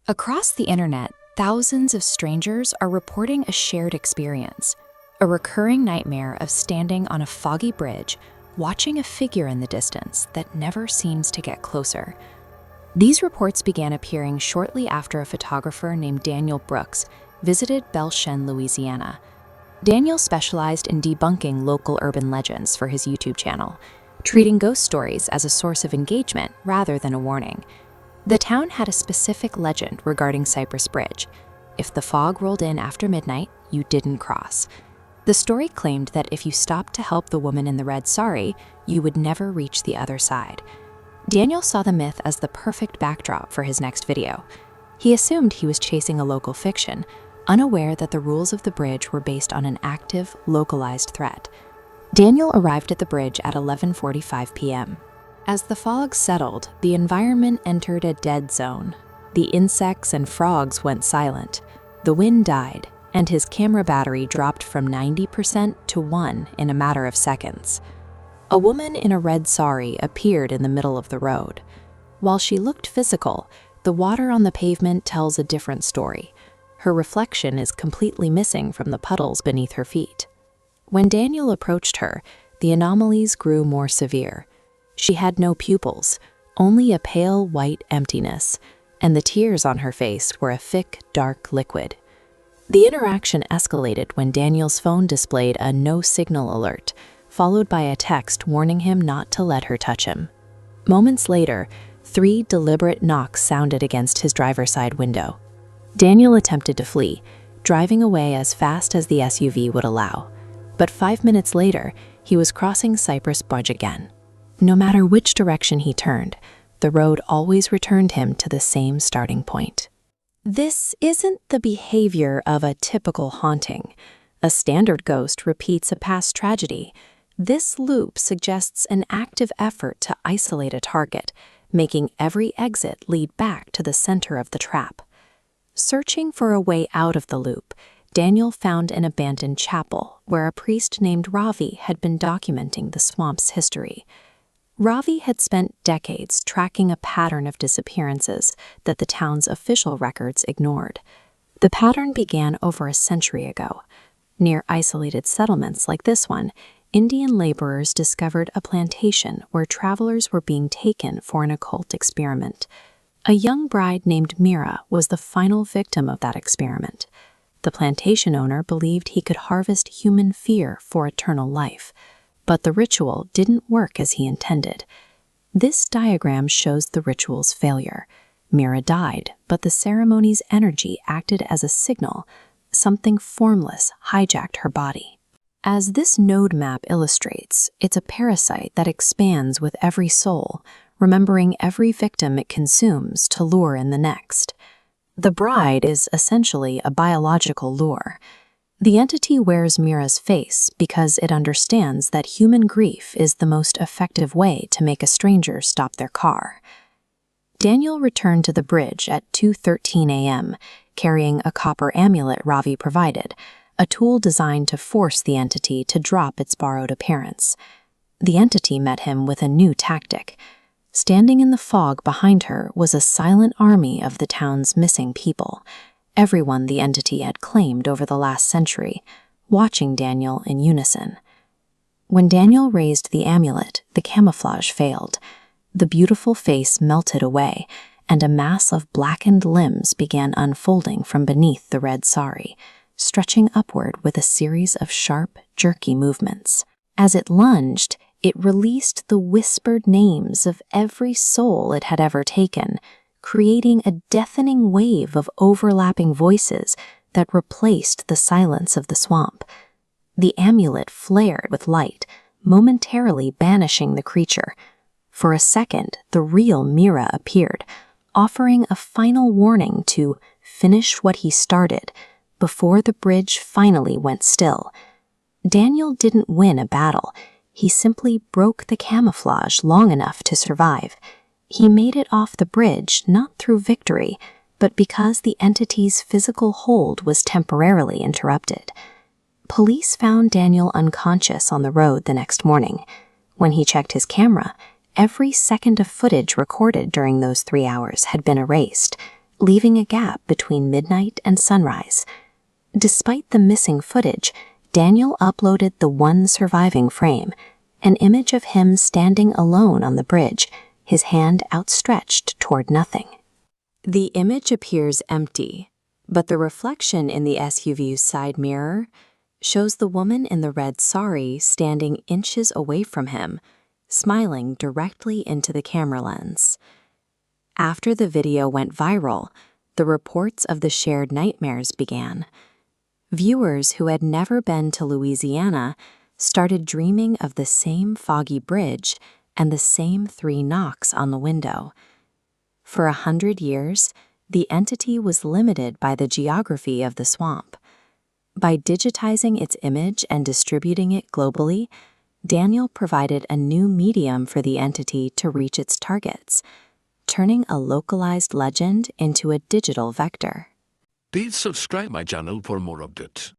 Across the internet, thousands of strangers are reporting a shared experience, a recurring nightmare of standing on a foggy bridge, watching a figure in the distance that never seems to get closer. These reports began appearing shortly after a photographer named Daniel Brooks visited Belchen, Louisiana. Daniel specialized in debunking local urban legends for his YouTube channel, treating ghost stories as a source of engagement rather than a warning. The town had a specific legend regarding Cypress Bridge. If the fog rolled in after midnight, you didn't cross. The story claimed that if you stopped to help the woman in the Red Sari, you would never reach the other side. Daniel saw the myth as the perfect backdrop for his next video. He assumed he was chasing a local fiction, unaware that the rules of the bridge were based on an active, localized threat. Daniel arrived at the bridge at 11:45 p.m. As the fog settled, the environment entered a dead zone. The insects and frogs went silent. The wind died, and his camera battery dropped from 90% to 1 in a matter of seconds. A woman in a red sari appeared in the middle of the road. While she looked physical, the water on the pavement tells a different story. Her reflection is completely missing from the puddles beneath her feet. When Daniel approached her, the anomalies grew more severe. She had no pupils, only a pale white emptiness, and the tears on her face were a thick, dark liquid. The interaction escalated when Daniel's phone displayed a no-signal alert, followed by a text warning him not to let her touch him. Moments later, 3 deliberate knocks sounded against his driver's side window. Daniel attempted to flee, driving away as fast as the SUV would allow. But 5 minutes later, he was crossing Cypress Bridge again. No matter which direction he turned, the road always returned him to the same starting point. This isn't the behavior of a typical haunting. A standard ghost repeats a past tragedy. This loop suggests an active effort to isolate a target, making every exit lead back to the center of the trap. Searching for a way out of the loop, Daniel found an abandoned chapel where a priest named Ravi had been documenting the swamp's history. Ravi had spent decades tracking a pattern of disappearances that the town's official records ignored. The pattern began over a century ago. Near isolated settlements like this one, Indian laborers discovered a plantation where travelers were being taken for an occult experiment. A young bride named Mira was the final victim of that experiment. The plantation owner believed he could harvest human fear for eternal life. But the ritual didn't work as he intended. This diagram shows the ritual's failure. Mira died, but the ceremony's energy acted as a signal. Something formless hijacked her body. As this node map illustrates, it's a parasite that expands with every soul, remembering every victim it consumes to lure in the next. The bride is essentially a biological lure. The entity wears Mira's face because it understands that human grief is the most effective way to make a stranger stop their car. Daniel returned to the bridge at 2:13 a.m., carrying a copper amulet Ravi provided, a tool designed to force the entity to drop its borrowed appearance. The entity met him with a new tactic. Standing in the fog behind her was a silent army of the town's missing people. Everyone the entity had claimed over the last century, watching Daniel in unison. When Daniel raised the amulet, the camouflage failed. The beautiful face melted away, and a mass of blackened limbs began unfolding from beneath the red sari, stretching upward with a series of sharp, jerky movements. As it lunged, it released the whispered names of every soul it had ever taken, creating a deafening wave of overlapping voices that replaced the silence of the swamp. The amulet flared with light, momentarily banishing the creature. For a second, the real Mira appeared, offering a final warning to finish what he started before the bridge finally went still. Daniel didn't win a battle. He simply broke the camouflage long enough to survive. He made it off the bridge not through victory, but because the entity's physical hold was temporarily interrupted. Police found Daniel unconscious on the road the next morning. When he checked his camera, every second of footage recorded during those 3 hours had been erased. leaving a gap between midnight and sunrise. Despite the missing footage, Daniel uploaded the one surviving frame, an image of him standing alone on the bridge, his hand outstretched toward nothing. The image appears empty, but the reflection in the SUV's side mirror shows the woman in the red sari standing inches away from him, smiling directly into the camera lens. After the video went viral, the reports of the shared nightmares began. Viewers who had never been to Louisiana started dreaming of the same foggy bridge and the same 3 knocks on the window. For 100 years, the entity was limited by the geography of the swamp. By digitizing its image and distributing it globally, Daniel provided a new medium for the entity to reach its targets, turning a localized legend into a digital vector. Please subscribe my channel for more updates.